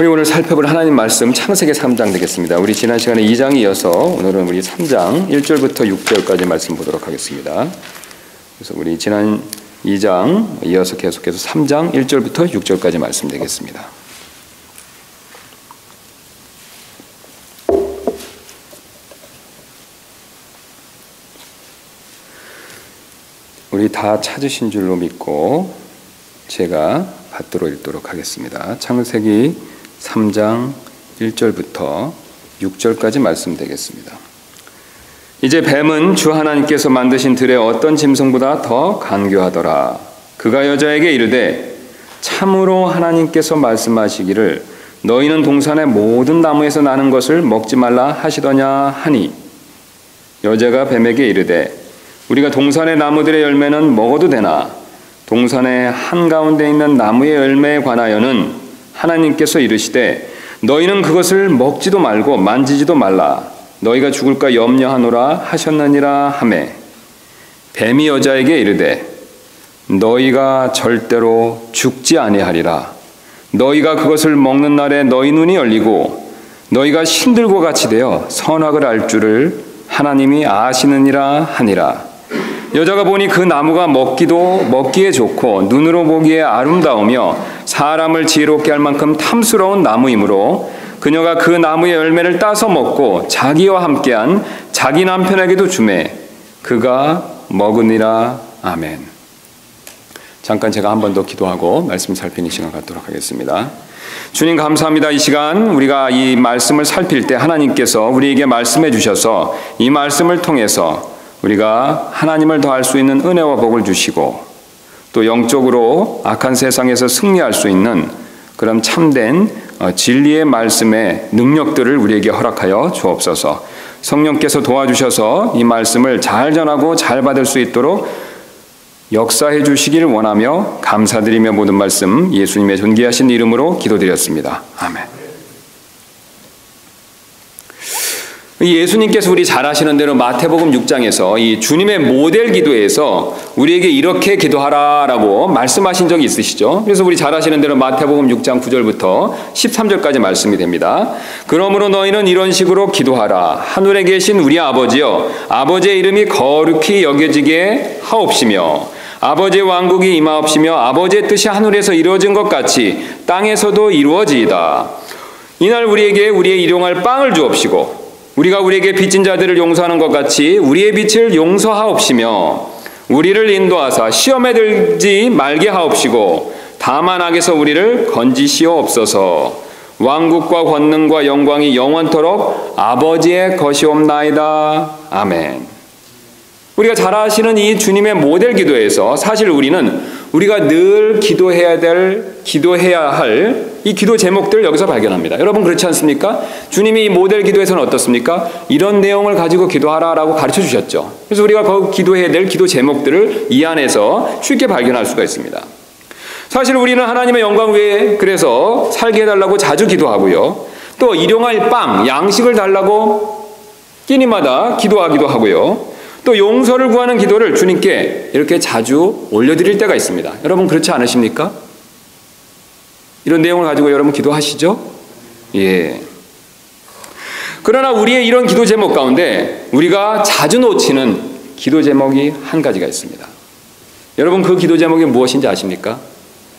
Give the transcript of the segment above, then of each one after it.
우리 오늘 살펴볼 하나님 말씀 창세기 3장 되겠습니다. 우리 지난 시간에 2장에 이어서 오늘은 우리 3장 1절부터 6절까지 말씀 보도록 하겠습니다. 그래서 우리 지난 2장 이어서 계속해서 3장 1절부터 6절까지 말씀 되겠습니다. 우리 다 찾으신 줄로 믿고 제가 받들어 읽도록 하겠습니다. 창세기 3장 1절부터 6절까지 말씀되겠습니다. 이제 뱀은 주 하나님께서 만드신 들의 어떤 짐승보다 더 간교하더라. 그가 여자에게 이르되 참으로 하나님께서 말씀하시기를 너희는 동산의 모든 나무에서 나는 것을 먹지 말라 하시더냐 하니 여자가 뱀에게 이르되 우리가 동산의 나무들의 열매는 먹어도 되나 동산의 한가운데 있는 나무의 열매에 관하여는 하나님께서 이르시되 너희는 그것을 먹지도 말고 만지지도 말라 너희가 죽을까 염려하노라 하셨느니라 하매 뱀이 여자에게 이르되 너희가 절대로 죽지 아니하리라 너희가 그것을 먹는 날에 너희 눈이 열리고 너희가 신들과 같이 되어 선악을 알 줄을 하나님이 아시느니라 하니라. 여자가 보니 그 나무가 먹기에 좋고 눈으로 보기에 아름다우며 사람을 지혜롭게 할 만큼 탐스러운 나무이므로 그녀가 그 나무의 열매를 따서 먹고 자기와 함께한 자기 남편에게도 주매 그가 먹으니라. 아멘. 잠깐 제가 한 번 더 기도하고 말씀 살피는 시간 갖도록 하겠습니다. 주님 감사합니다. 이 시간 우리가 이 말씀을 살필 때 하나님께서 우리에게 말씀해 주셔서 이 말씀을 통해서 우리가 하나님을 더 알 수 있는 은혜와 복을 주시고 또 영적으로 악한 세상에서 승리할 수 있는 그런 참된 진리의 말씀의 능력들을 우리에게 허락하여 주옵소서. 성령께서 도와주셔서 이 말씀을 잘 전하고 잘 받을 수 있도록 역사해 주시기를 원하며 감사드리며 모든 말씀 예수님의 존귀하신 이름으로 기도드렸습니다. 아멘. 예수님께서 우리 잘 아시는 대로 마태복음 6장에서 이 주님의 모델 기도에서 우리에게 이렇게 기도하라라고 말씀하신 적이 있으시죠? 그래서 우리 잘 아시는 대로 마태복음 6장 9절부터 13절까지 말씀이 됩니다. 그러므로 너희는 이런 식으로 기도하라. 하늘에 계신 우리 아버지여 아버지의 이름이 거룩히 여겨지게 하옵시며 아버지의 왕국이 임하옵시며 아버지의 뜻이 하늘에서 이루어진 것 같이 땅에서도 이루어지이다. 이날 우리에게 우리의 일용할 빵을 주옵시고 우리가 우리에게 빚진 자들을 용서하는 것 같이 우리의 빚을 용서하옵시며 우리를 인도하사 시험에 들지 말게 하옵시고 다만 악에서 우리를 건지시옵소서. 왕국과 권능과 영광이 영원토록 아버지의 것이옵나이다. 아멘. 우리가 잘 아시는 이 주님의 모델 기도에서 사실 우리가 늘 기도해야 할 이 기도 제목들을 여기서 발견합니다. 여러분 그렇지 않습니까? 주님이 이 모델 기도에서는 어떻습니까? 이런 내용을 가지고 기도하라라고 가르쳐 주셨죠. 그래서 우리가 기도해야 될 기도 제목들을 이 안에서 쉽게 발견할 수가 있습니다. 사실 우리는 하나님의 영광 위에 그래서 살게 해달라고 자주 기도하고요. 또 일용할 빵, 양식을 달라고 끼니마다 기도하기도 하고요. 또 용서를 구하는 기도를 주님께 이렇게 자주 올려드릴 때가 있습니다. 여러분 그렇지 않으십니까? 이런 내용을 가지고 여러분 기도하시죠? 예. 그러나 우리의 이런 기도 제목 가운데 우리가 자주 놓치는 기도 제목이 한 가지가 있습니다. 여러분 그 기도 제목이 무엇인지 아십니까?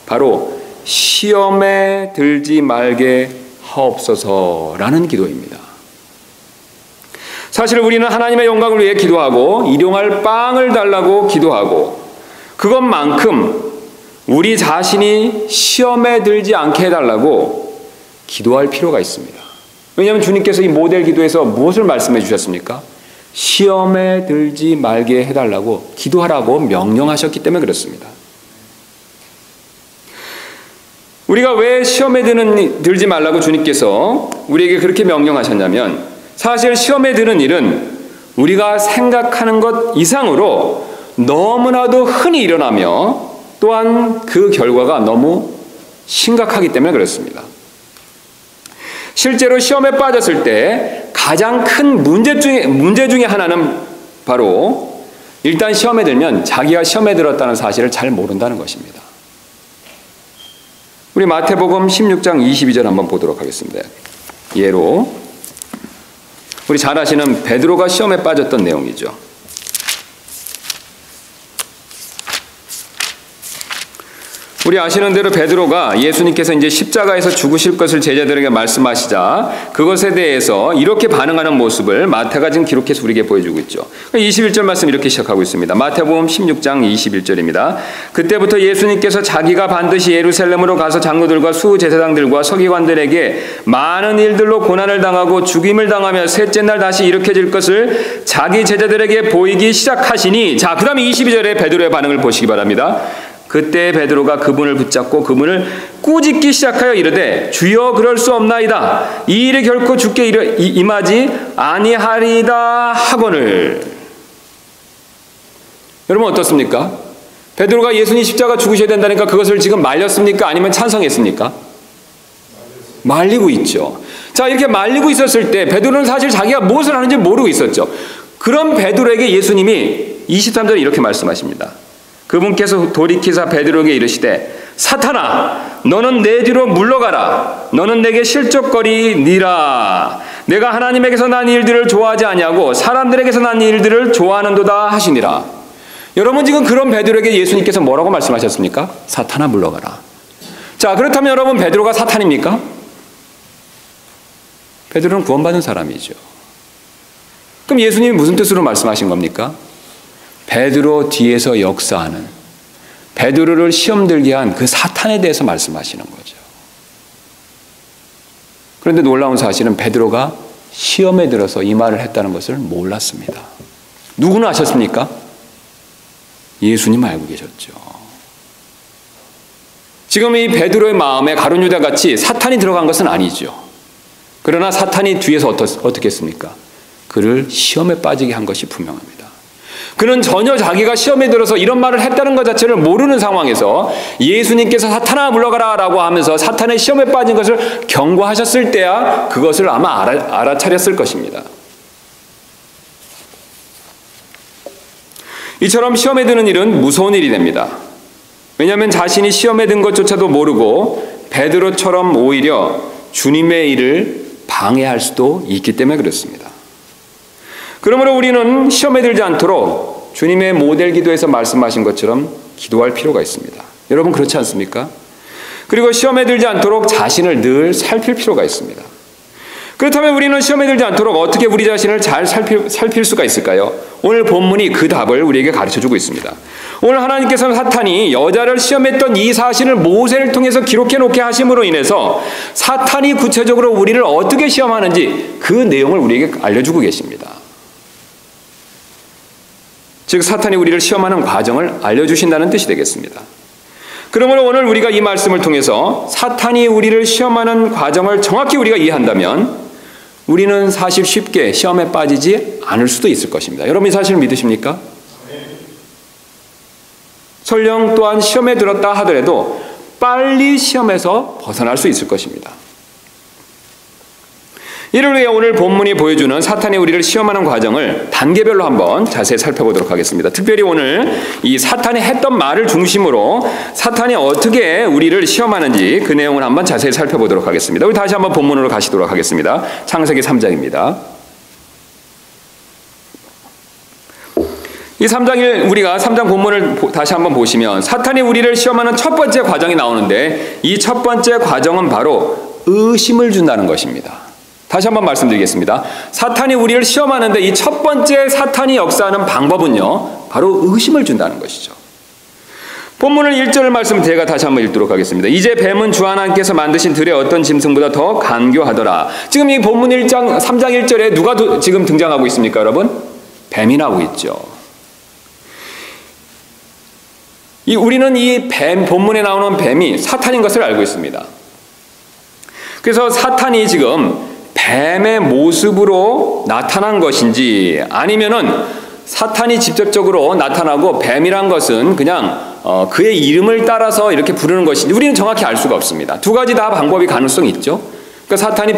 바로 시험에 들지 말게 하옵소서라는 기도입니다. 사실 우리는 하나님의 영광을 위해 기도하고 일용할 빵을 달라고 기도하고 그것만큼 우리 자신이 시험에 들지 않게 해달라고 기도할 필요가 있습니다. 왜냐하면 주님께서 이 모델 기도에서 무엇을 말씀해 주셨습니까? 시험에 들지 말게 해달라고 기도하라고 명령하셨기 때문에 그렇습니다. 우리가 왜 시험에 들지 말라고 주님께서 우리에게 그렇게 명령하셨냐면 사실 시험에 드는 일은 우리가 생각하는 것 이상으로 너무나도 흔히 일어나며 또한 그 결과가 너무 심각하기 때문에 그렇습니다. 실제로 시험에 빠졌을 때 가장 큰 문제 중에 하나는 바로 일단 시험에 들면 자기가 시험에 들었다는 사실을 잘 모른다는 것입니다. 우리 마태복음 16장 22절 한번 보도록 하겠습니다. 예로 우리 잘 아시는 베드로가 시험에 빠졌던 내용이죠. 우리 아시는 대로 베드로가 예수님께서 이제 십자가에서 죽으실 것을 제자들에게 말씀하시자 그것에 대해서 이렇게 반응하는 모습을 마태가 지금 기록해서 우리에게 보여주고 있죠. 21절 말씀 이렇게 시작하고 있습니다. 마태복음 16장 21절입니다. 그때부터 예수님께서 자기가 반드시 예루살렘으로 가서 장로들과 수제사장들과 서기관들에게 많은 일들로 고난을 당하고 죽임을 당하며 셋째 날 다시 일으켜질 것을 자기 제자들에게 보이기 시작하시니, 자, 그 다음에 22절에 베드로의 반응을 보시기 바랍니다. 그때 베드로가 그분을 붙잡고 그분을 꾸짖기 시작하여 이르되 주여 그럴 수 없나이다. 이 일이 결코 주께 임하지 아니하리다 하거늘. 여러분 어떻습니까? 베드로가 예수님 십자가 죽으셔야 된다니까 그것을 지금 말렸습니까? 아니면 찬성했습니까? 말리고 있죠. 자, 이렇게 말리고 있었을 때 베드로는 사실 자기가 무엇을 하는지 모르고 있었죠. 그런 베드로에게 예수님이 23절에 이렇게 말씀하십니다. 그분께서 돌이키사 베드로에게 이르시되 사탄아 너는 내 뒤로 물러가라. 너는 내게 실족거리니라. 내가 하나님에게서 난 일들을 좋아하지 아니하고 사람들에게서 난 일들을 좋아하는도다 하시니라. 여러분 지금 그런 베드로에게 예수님께서 뭐라고 말씀하셨습니까? 사탄아 물러가라. 자, 그렇다면 여러분 베드로가 사탄입니까? 베드로는 구원받은 사람이죠. 그럼 예수님이 무슨 뜻으로 말씀하신 겁니까? 베드로 뒤에서 역사하는, 베드로를 시험 들게 한 그 사탄에 대해서 말씀하시는 거죠. 그런데 놀라운 사실은 베드로가 시험에 들어서 이 말을 했다는 것을 몰랐습니다. 누구는 아셨습니까? 예수님 알고 계셨죠. 지금 이 베드로의 마음에 가룟 유다 같이 사탄이 들어간 것은 아니죠. 그러나 사탄이 뒤에서 어떻게 했습니까? 그를 시험에 빠지게 한 것이 분명합니다. 그는 전혀 자기가 시험에 들어서 이런 말을 했다는 것 자체를 모르는 상황에서 예수님께서 사탄아 물러가라 라고 하면서 사탄의 시험에 빠진 것을 경고하셨을 때야 그것을 아마 알아차렸을 것입니다. 이처럼 시험에 드는 일은 무서운 일이 됩니다. 왜냐하면 자신이 시험에 든 것조차도 모르고 베드로처럼 오히려 주님의 일을 방해할 수도 있기 때문에 그렇습니다. 그러므로 우리는 시험에 들지 않도록 주님의 모델 기도에서 말씀하신 것처럼 기도할 필요가 있습니다. 여러분 그렇지 않습니까? 그리고 시험에 들지 않도록 자신을 늘 살필 필요가 있습니다. 그렇다면 우리는 시험에 들지 않도록 어떻게 우리 자신을 잘 살필 수가 있을까요? 오늘 본문이 그 답을 우리에게 가르쳐주고 있습니다. 오늘 하나님께서는 사탄이 여자를 시험했던 이 사실을 모세를 통해서 기록해 놓게 하심으로 인해서 사탄이 구체적으로 우리를 어떻게 시험하는지 그 내용을 우리에게 알려주고 계십니다. 즉 사탄이 우리를 시험하는 과정을 알려주신다는 뜻이 되겠습니다. 그러므로 오늘 우리가 이 말씀을 통해서 사탄이 우리를 시험하는 과정을 정확히 우리가 이해한다면 우리는 사실 쉽게 시험에 빠지지 않을 수도 있을 것입니다. 여러분 이 사실을 믿으십니까? 설령 또한 시험에 들었다 하더라도 빨리 시험에서 벗어날 수 있을 것입니다. 이를 위해 오늘 본문이 보여주는 사탄이 우리를 시험하는 과정을 단계별로 한번 자세히 살펴보도록 하겠습니다. 특별히 오늘 이 사탄이 했던 말을 중심으로 사탄이 어떻게 우리를 시험하는지 그 내용을 한번 자세히 살펴보도록 하겠습니다. 우리 다시 한번 본문으로 가시도록 하겠습니다. 창세기 3장입니다. 이 3장을 우리가 3장 본문을 다시 한번 보시면 사탄이 우리를 시험하는 첫 번째 과정이 나오는데 이 첫 번째 과정은 바로 의심을 준다는 것입니다. 다시 한번 말씀드리겠습니다. 사탄이 우리를 시험하는데 이 첫 번째 사탄이 역사하는 방법은요, 바로 의심을 준다는 것이죠. 본문을 1절 말씀 제가 다시 한번 읽도록 하겠습니다. 이제 뱀은 주 하나님께서 만드신 들의 어떤 짐승보다 더 간교하더라. 지금 이 본문 3장 1절에 누가 지금 등장하고 있습니까, 여러분? 뱀이 나오고 있죠. 우리는 이 본문에 나오는 뱀이 사탄인 것을 알고 있습니다. 그래서 사탄이 지금 뱀의 모습으로 나타난 것인지 아니면은 사탄이 직접적으로 나타나고 뱀이란 것은 그냥 그의 이름을 따라서 이렇게 부르는 것인지 우리는 정확히 알 수가 없습니다. 두 가지 다 방법이 가능성이 있죠. 그러니까 사탄이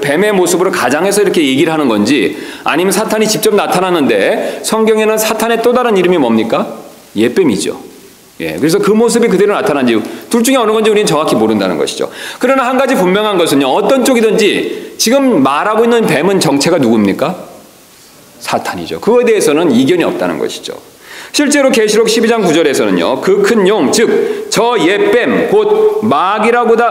뱀의 모습으로 가장해서 이렇게 얘기를 하는 건지 아니면 사탄이 직접 나타나는데 성경에는 사탄의 또 다른 이름이 뭡니까? 옅뱀이죠. 예, 그래서 그 모습이 그대로 나타난지 둘 중에 어느 건지 우리는 정확히 모른다는 것이죠. 그러나 한 가지 분명한 것은요, 어떤 쪽이든지 지금 말하고 있는 뱀은 정체가 누굽니까? 사탄이죠. 그거에 대해서는 이견이 없다는 것이죠. 실제로 계시록 12장 9절에서는요, 그 큰 용, 즉 저 옛뱀 곧 마귀라고도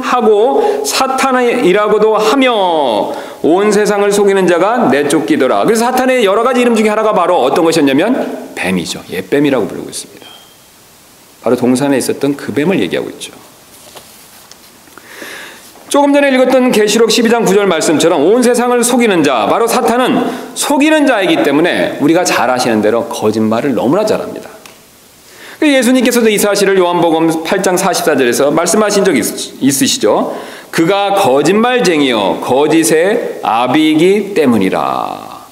하고 사탄이라고도 하며 온 세상을 속이는 자가 내쫓기더라. 그래서 사탄의 여러 가지 이름 중에 하나가 바로 어떤 것이었냐면 뱀이죠. 옛뱀이라고 부르고 있습니다. 바로 동산에 있었던 그 뱀을 얘기하고 있죠. 조금 전에 읽었던 계시록 12장 9절 말씀처럼 온 세상을 속이는 자, 바로 사탄은 속이는 자이기 때문에 우리가 잘 아시는 대로 거짓말을 너무나 잘합니다. 예수님께서도 이 사실을 요한복음 8장 44절에서 말씀하신 적 있으시죠? 그가 거짓말쟁이요 거짓의 아비이기 때문이라.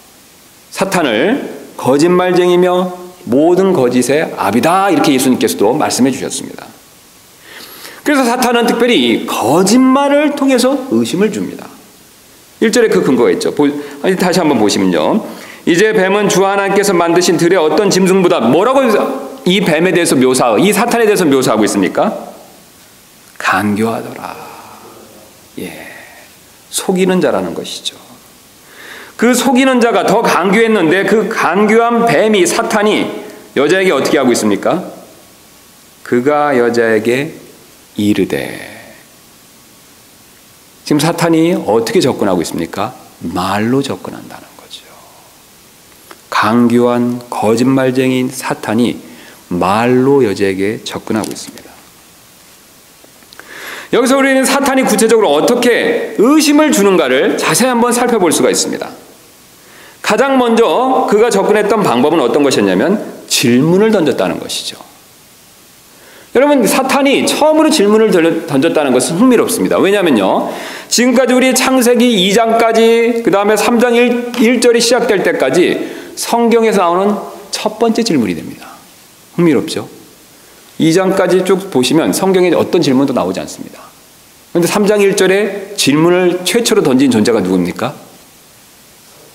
사탄을 거짓말쟁이며 모든 거짓의 아비다, 이렇게 예수님께서도 말씀해 주셨습니다. 그래서 사탄은 특별히 거짓말을 통해서 의심을 줍니다. 1절에 그 근거가 있죠. 다시 한번 보시면요, 이제 뱀은 주 하나님께서 만드신 들의 어떤 짐승보다, 뭐라고 이 뱀에 대해서 이 사탄에 대해서 묘사하고 있습니까? 간교하더라. 예, 속이는 자라는 것이죠. 그 속이는 자가 더 간교했는데 그 간교한 뱀이, 사탄이 여자에게 어떻게 하고 있습니까? 그가 여자에게 이르되. 지금 사탄이 어떻게 접근하고 있습니까? 말로 접근한다는 거죠. 간교한 거짓말쟁이인 사탄이 말로 여자에게 접근하고 있습니다. 여기서 우리는 사탄이 구체적으로 어떻게 의심을 주는가를 자세히 한번 살펴볼 수가 있습니다. 가장 먼저 그가 접근했던 방법은 어떤 것이었냐면 질문을 던졌다는 것이죠. 여러분, 사탄이 처음으로 질문을 던졌다는 것은 흥미롭습니다. 왜냐하면요, 지금까지 우리 창세기 2장까지 그 다음에 3장 1절이 시작될 때까지 성경에서 나오는 첫 번째 질문이 됩니다. 흥미롭죠? 2장까지 쭉 보시면 성경에 어떤 질문도 나오지 않습니다. 그런데 3장 1절에 질문을 최초로 던진 존재가 누굽니까?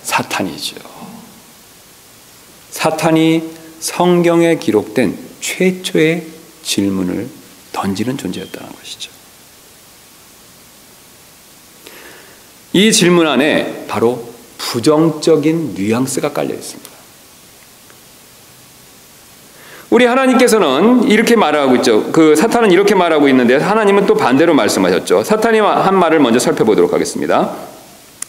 사탄이죠. 사탄이 성경에 기록된 최초의 질문을 던지는 존재였다는 것이죠. 이 질문 안에 바로 부정적인 뉘앙스가 깔려 있습니다. 우리 하나님께서는 이렇게 말하고 있죠. 사탄은 이렇게 말하고 있는데 하나님은 또 반대로 말씀하셨죠. 사탄이 한 말을 먼저 살펴보도록 하겠습니다.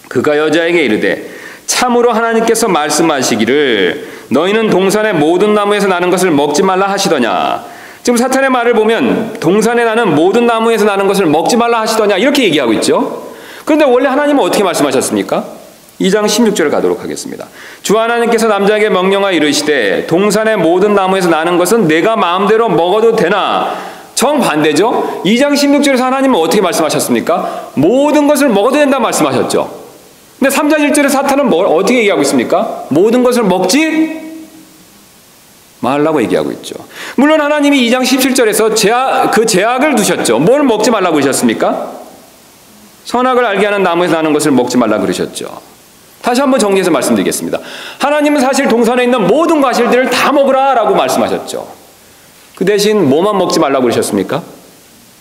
그가 여자에게 이르되 참으로 하나님께서 말씀하시기를 너희는 동산의 모든 나무에서 나는 것을 먹지 말라 하시더냐. 지금 사탄의 말을 보면 동산에 나는 모든 나무에서 나는 것을 먹지 말라 하시더냐, 이렇게 얘기하고 있죠. 그런데 원래 하나님은 어떻게 말씀하셨습니까? 2장 16절 가도록 하겠습니다. 주 하나님께서 남자에게 명령하여 이르시되 동산의 모든 나무에서 나는 것은 내가 마음대로 먹어도 되나. 정반대죠. 2장 16절에서 하나님은 어떻게 말씀하셨습니까? 모든 것을 먹어도 된다 말씀하셨죠. 근데 3장 1절에 사탄은 어떻게 얘기하고 있습니까? 모든 것을 먹지 말라고 얘기하고 있죠. 물론 하나님이 2장 17절에서 그 제약을 두셨죠. 뭘 먹지 말라고 그러셨습니까? 선악을 알게 하는 나무에서 나는 것을 먹지 말라고 그러셨죠. 다시 한번 정리해서 말씀드리겠습니다. 하나님은 사실 동산에 있는 모든 과실들을 다 먹으라 라고 말씀하셨죠. 그 대신 뭐만 먹지 말라고 그러셨습니까?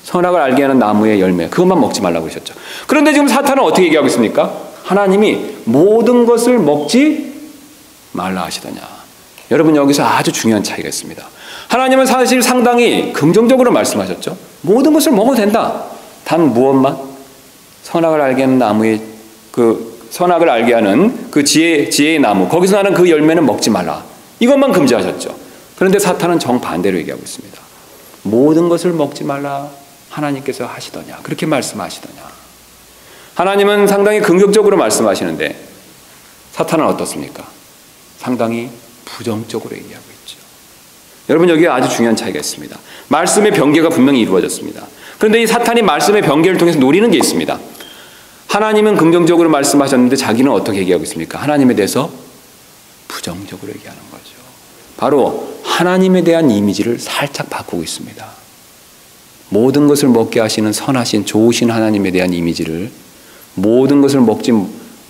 선악을 알게 하는 나무의 열매, 그것만 먹지 말라고 그러셨죠. 그런데 지금 사탄은 어떻게 얘기하고 있습니까? 하나님이 모든 것을 먹지 말라 하시더냐. 여러분, 여기서 아주 중요한 차이가 있습니다. 하나님은 사실 상당히 긍정적으로 말씀하셨죠. 모든 것을 먹어도 된다. 단 무엇만? 선악을 알게 하는 나무의 선악을 알게 하는 그 지혜의 나무, 거기서 나는 그 열매는 먹지 말라. 이것만 금지하셨죠. 그런데 사탄은 정반대로 얘기하고 있습니다. 모든 것을 먹지 말라 하나님께서 하시더냐, 그렇게 말씀하시더냐. 하나님은 상당히 긍정적으로 말씀하시는데 사탄은 어떻습니까? 상당히 부정적으로 얘기하고 있죠. 여러분, 여기에 아주 중요한 차이가 있습니다. 말씀의 변개가 분명히 이루어졌습니다. 그런데 이 사탄이 말씀의 변개를 통해서 노리는 게 있습니다. 하나님은 긍정적으로 말씀하셨는데 자기는 어떻게 얘기하고 있습니까? 하나님에 대해서 부정적으로 얘기하는 거죠. 바로 하나님에 대한 이미지를 살짝 바꾸고 있습니다. 모든 것을 먹게 하시는 선하신 좋으신 하나님에 대한 이미지를 모든 것을 먹지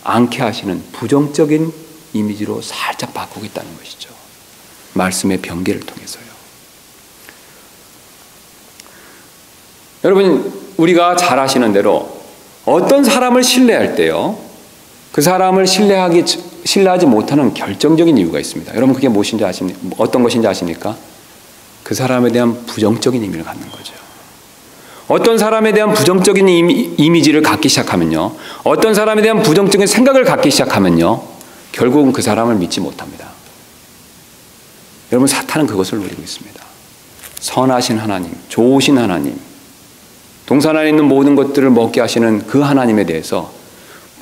않게 하시는 부정적인 이미지로 살짝 바꾸고 있다는 것이죠. 말씀의 변개를 통해서요. 여러분, 우리가 잘 아시는 대로 어떤 사람을 신뢰할 때요, 그 사람을 신뢰하지 못하는 결정적인 이유가 있습니다. 여러분, 그게 무엇인지 아십니까? 어떤 것인지 아십니까? 그 사람에 대한 부정적인 의미를 갖는 거죠. 어떤 사람에 대한 부정적인 이미지를 갖기 시작하면요, 어떤 사람에 대한 부정적인 생각을 갖기 시작하면요, 결국은 그 사람을 믿지 못합니다. 여러분, 사탄은 그것을 노리고 있습니다. 선하신 하나님, 좋으신 하나님, 동산 안에 있는 모든 것들을 먹게 하시는 그 하나님에 대해서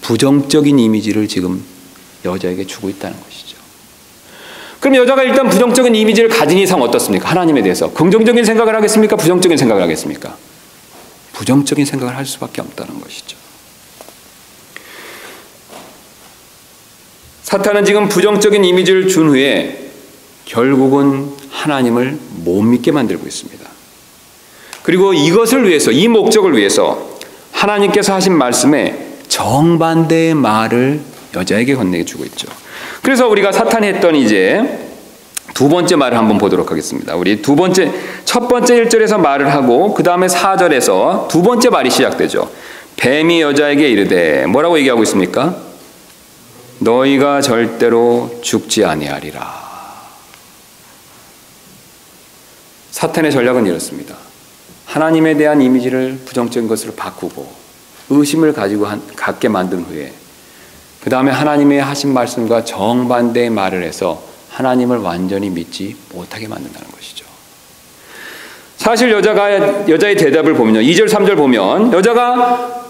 부정적인 이미지를 지금 여자에게 주고 있다는 것이죠. 그럼 여자가 일단 부정적인 이미지를 가진 이상 어떻습니까? 하나님에 대해서 긍정적인 생각을 하겠습니까? 부정적인 생각을 하겠습니까? 부정적인 생각을 할 수밖에 없다는 것이죠. 사탄은 지금 부정적인 이미지를 준 후에 결국은 하나님을 못 믿게 만들고 있습니다. 그리고 이것을 위해서, 이 목적을 위해서 하나님께서 하신 말씀에 정반대의 말을 여자에게 건네주고 있죠. 그래서 우리가 사탄이 했던 이제 두 번째 말을 한번 보도록 하겠습니다. 우리 첫 번째 1절에서 말을 하고 그 다음에 4절에서 두 번째 말이 시작되죠. 뱀이 여자에게 이르되, 뭐라고 얘기하고 있습니까? 너희가 절대로 죽지 아니하리라. 사탄의 전략은 이렇습니다. 하나님에 대한 이미지를 부정적인 것으로 바꾸고 의심을 갖게 만든 후에 그 다음에 하나님의 하신 말씀과 정반대의 말을 해서 하나님을 완전히 믿지 못하게 만든다는 것이죠. 사실 여자의 대답을 보면요, 2절 3절 보면 여자가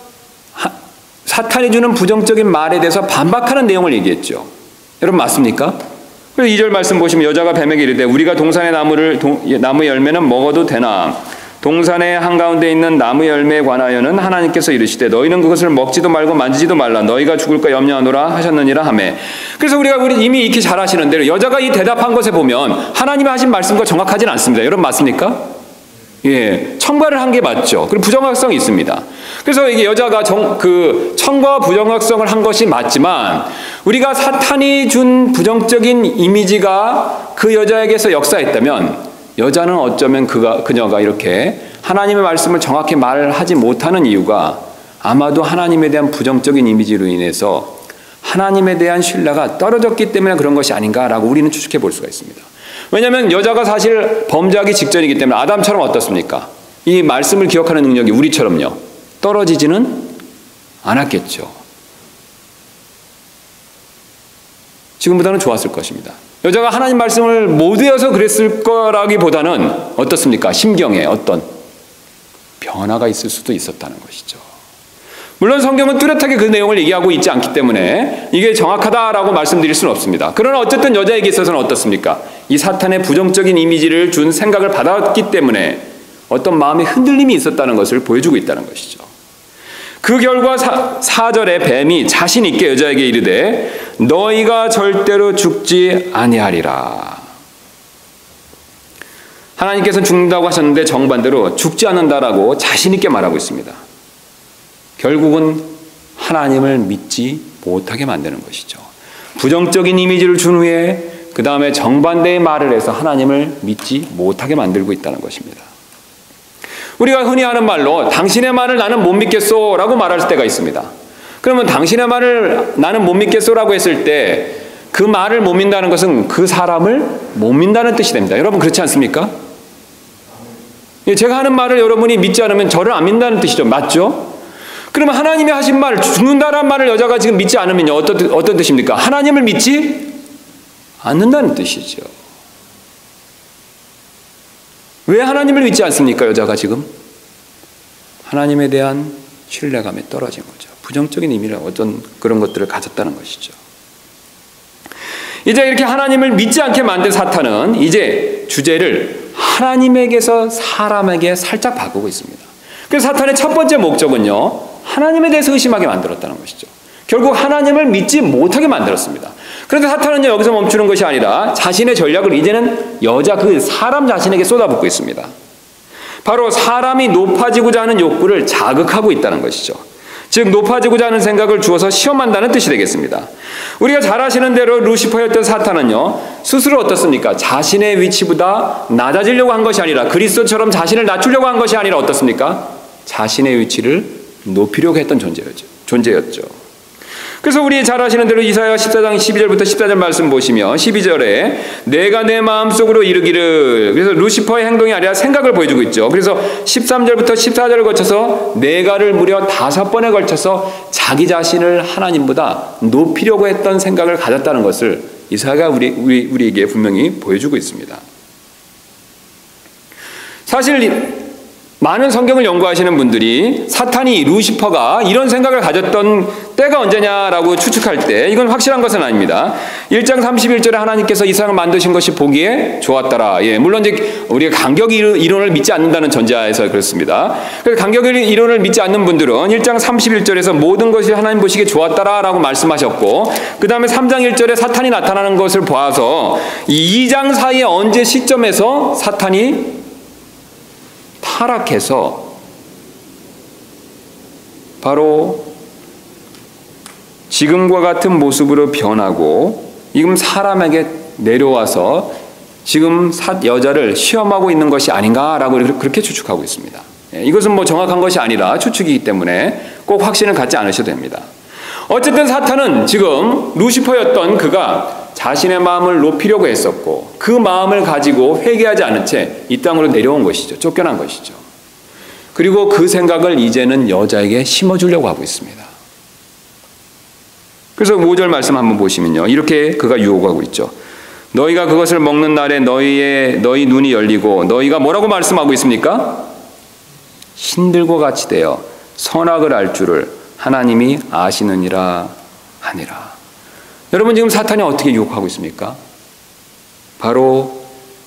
사탄이 주는 부정적인 말에 대해서 반박하는 내용을 얘기했죠. 여러분, 맞습니까? 그래서 2절 말씀 보시면 여자가 뱀에게 이르되, 우리가 동산의 나무 열매는 먹어도 되나? 동산의 한가운데 있는 나무 열매에 관하여는 하나님께서 이르시되 너희는 그것을 먹지도 말고 만지지도 말라. 너희가 죽을까 염려하노라 하셨느니라 하매. 그래서 우리 이미 익히 잘 아시는 대로 여자가 이 대답한 것에 보면 하나님이 하신 말씀과 정확하진 않습니다. 여러분, 맞습니까? 예, 첨가를 한 게 맞죠. 그리고 부정확성이 있습니다. 그래서 이게 여자가 첨가와 부정확성을 한 것이 맞지만 우리가 사탄이 준 부정적인 이미지가 그 여자에게서 역사했다면 여자는 어쩌면 그녀가 이렇게 하나님의 말씀을 정확히 말하지 못하는 이유가 아마도 하나님에 대한 부정적인 이미지로 인해서 하나님에 대한 신뢰가 떨어졌기 때문에 그런 것이 아닌가라고 우리는 추측해 볼 수가 있습니다. 왜냐하면 여자가 사실 범죄하기 직전이기 때문에 아담처럼 어떻습니까? 이 말씀을 기억하는 능력이 우리처럼요, 떨어지지는 않았겠죠. 지금보다는 좋았을 것입니다. 여자가 하나님 말씀을 못 외워서 그랬을 거라기보다는 어떻습니까? 심경에 어떤 변화가 있을 수도 있었다는 것이죠. 물론 성경은 뚜렷하게 그 내용을 얘기하고 있지 않기 때문에 이게 정확하다라고 말씀드릴 수는 없습니다. 그러나 어쨌든 여자에게 있어서는 어떻습니까? 이 사탄의 부정적인 이미지를 준 생각을 받았기 때문에 어떤 마음의 흔들림이 있었다는 것을 보여주고 있다는 것이죠. 그 결과 4절에 뱀이 자신 있게 여자에게 이르되 너희가 절대로 죽지 아니하리라. 하나님께서는 죽는다고 하셨는데 정반대로 죽지 않는다라고 자신 있게 말하고 있습니다. 결국은 하나님을 믿지 못하게 만드는 것이죠. 부정적인 이미지를 준 후에 그 다음에 정반대의 말을 해서 하나님을 믿지 못하게 만들고 있다는 것입니다. 우리가 흔히 하는 말로 당신의 말을 나는 못 믿겠소 라고 말할 때가 있습니다. 그러면 당신의 말을 나는 못 믿겠소 라고 했을 때 그 말을 못 믿는다는 것은 그 사람을 못 믿는다는 뜻이 됩니다. 여러분, 그렇지 않습니까? 제가 하는 말을 여러분이 믿지 않으면 저를 안 믿는다는 뜻이죠. 맞죠? 그러면 하나님이 하신 말, 죽는다는 말을 여자가 지금 믿지 않으면요, 어떤 뜻입니까? 하나님을 믿지 않는다는 뜻이죠. 왜 하나님을 믿지 않습니까? 여자가 지금 하나님에 대한 신뢰감이 떨어진 거죠. 부정적인 의미를 어떤 그런 것들을 가졌다는 것이죠. 이제 이렇게 하나님을 믿지 않게 만든 사탄은 이제 주제를 하나님에게서 사람에게 살짝 바꾸고 있습니다. 그래서 사탄의 첫 번째 목적은요, 하나님에 대해서 의심하게 만들었다는 것이죠. 결국 하나님을 믿지 못하게 만들었습니다. 그런데 사탄은 여기서 멈추는 것이 아니라 자신의 전략을 이제는 여자 그 사람 자신에게 쏟아붓고 있습니다. 바로 사람이 높아지고자 하는 욕구를 자극하고 있다는 것이죠. 즉 높아지고자 하는 생각을 주어서 시험한다는 뜻이 되겠습니다. 우리가 잘 아시는 대로 루시퍼였던 사탄은요, 스스로 어떻습니까? 자신의 위치보다 낮아지려고 한 것이 아니라, 그리스도처럼 자신을 낮추려고 한 것이 아니라 어떻습니까? 자신의 위치를 높이려고 했던 존재였죠. 그래서 우리 잘 아시는 대로 이사야 14장 12절부터 14절 말씀 보시면 12절에 내가 내 마음속으로 이르기를, 그래서 루시퍼의 행동이 아니라 생각을 보여주고 있죠. 그래서 13절부터 14절을 거쳐서 내가를 무려 5번에 걸쳐서 자기 자신을 하나님보다 높이려고 했던 생각을 가졌다는 것을 이사야가 우리에게 분명히 보여주고 있습니다. 사실 많은 성경을 연구하시는 분들이 사탄이, 루시퍼가 이런 생각을 가졌던 때가 언제냐라고 추측할 때 이건 확실한 것은 아닙니다. 1장 31절에 하나님께서 이 세상을 만드신 것이 보기에 좋았더라. 물론 이제 우리가 간격 이론을 믿지 않는다는 전제하에서 그렇습니다. 그래서 간격 이론을 믿지 않는 분들은 1장 31절에서 모든 것이 하나님 보시기에 좋았더라라고 말씀하셨고, 그 다음에 3장 1절에 사탄이 나타나는 것을 보아서 이 2장 사이에 언제 시점에서 사탄이 타락해서 바로 지금과 같은 모습으로 변하고 지금 사람에게 내려와서 지금 여자를 시험하고 있는 것이 아닌가라고 그렇게 추측하고 있습니다. 이것은 뭐 정확한 것이 아니라 추측이기 때문에 꼭 확신을 갖지 않으셔도 됩니다. 어쨌든 사탄은 지금 루시퍼였던 그가 자신의 마음을 높이려고 했었고, 그 마음을 가지고 회개하지 않은 채 이 땅으로 내려온 것이죠. 쫓겨난 것이죠. 그리고 그 생각을 이제는 여자에게 심어주려고 하고 있습니다. 그래서 5절 말씀 한번 보시면요, 이렇게 그가 유혹하고 있죠. 너희가 그것을 먹는 날에 너희 눈이 열리고, 너희가 뭐라고 말씀하고 있습니까? 신들과 같이 되어 선악을 알 줄을 하나님이 아시느니라 하니라. 여러분, 지금 사탄이 어떻게 유혹하고 있습니까? 바로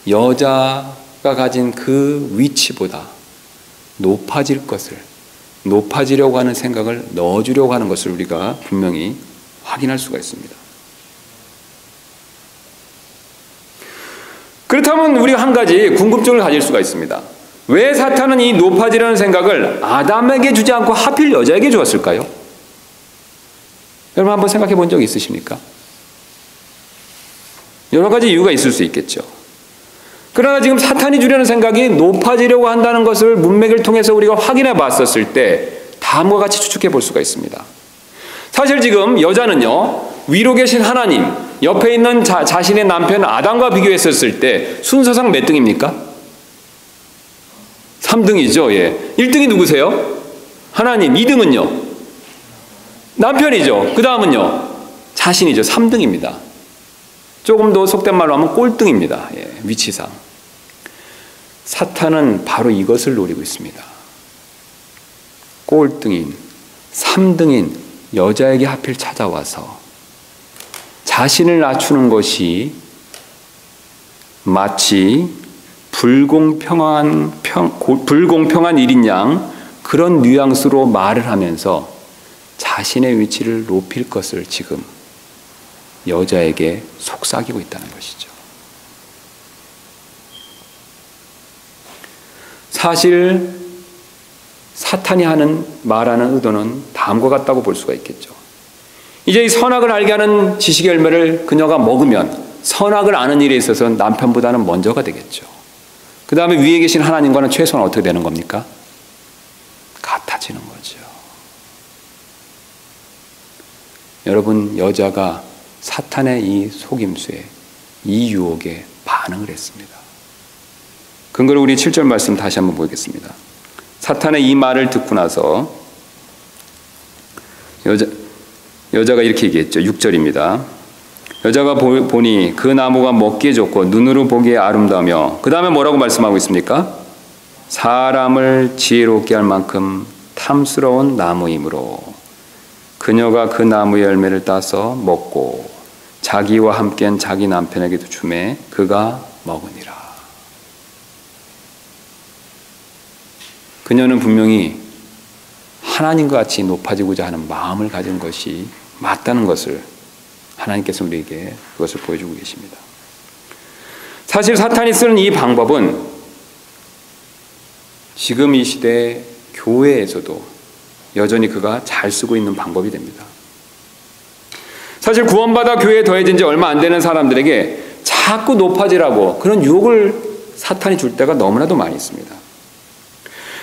여자가 가진 그 위치보다 높아지려고 하는 생각을 넣어주려고 하는 것을 우리가 분명히 확인할 수가 있습니다. 그렇다면 우리가 한 가지 궁금증을 가질 수가 있습니다. 왜 사탄은 이 높아지려는 생각을 아담에게 주지 않고 하필 여자에게 주었을까요? 여러분 한번 생각해 본 적 있으십니까? 여러 가지 이유가 있을 수 있겠죠. 그러나 지금 사탄이 주려는 생각이 높아지려고 한다는 것을 문맥을 통해서 우리가 확인해 봤었을 때 다음과 같이 추측해 볼 수가 있습니다. 사실 지금 여자는요, 위로 계신 하나님, 옆에 있는 자신의 남편 아담과 비교했었을 때 순서상 몇 등입니까? 3등이죠. 1등이 누구세요? 하나님. 2등은요? 남편이죠. 그 다음은요? 자신이죠. 3등입니다. 조금 더 속된 말로 하면 꼴등입니다. 위치상. 사탄은 바로 이것을 노리고 있습니다. 꼴등인, 3등인 여자에게 하필 찾아와서 자신을 낮추는 것이 마치 불공평한 일인 양 그런 뉘앙스로 말을 하면서 자신의 위치를 높일 것을 지금 여자에게 속삭이고 있다는 것이죠. 사실 사탄이 말하는 의도는 다음과 같다고 볼 수가 있겠죠. 이제 이 선악을 알게 하는 지식의 열매를 그녀가 먹으면 선악을 아는 일에 있어서 남편보다는 먼저가 되겠죠. 그 다음에 위에 계신 하나님과는 최소한 어떻게 되는 겁니까? 같아지는 거죠. 여러분, 여자가 사탄의 이 속임수에, 이 유혹에 반응을 했습니다. 근거를 우리 7절 말씀 다시 한번 보겠습니다. 사탄의 이 말을 듣고 나서 여자가 이렇게 얘기했죠. 6절입니다. 여자가 보니 그 나무가 먹기에 좋고 눈으로 보기에 아름다우며, 그 다음에 뭐라고 말씀하고 있습니까? 사람을 지혜롭게 할 만큼 탐스러운 나무이므로 그녀가 그 나무의 열매를 따서 먹고 자기와 함께한 자기 남편에게도 주매 그가 먹으니라. 그녀는 분명히 하나님과 같이 높아지고자 하는 마음을 가진 것이 맞다는 것을 하나님께서 우리에게 그것을 보여주고 계십니다. 사실 사탄이 쓰는 이 방법은 지금 이 시대 교회에서도 여전히 그가 잘 쓰고 있는 방법이 됩니다. 사실 구원받아 교회에 더해진 지 얼마 안 되는 사람들에게 자꾸 높아지라고 그런 유혹을 사탄이 줄 때가 너무나도 많이 있습니다.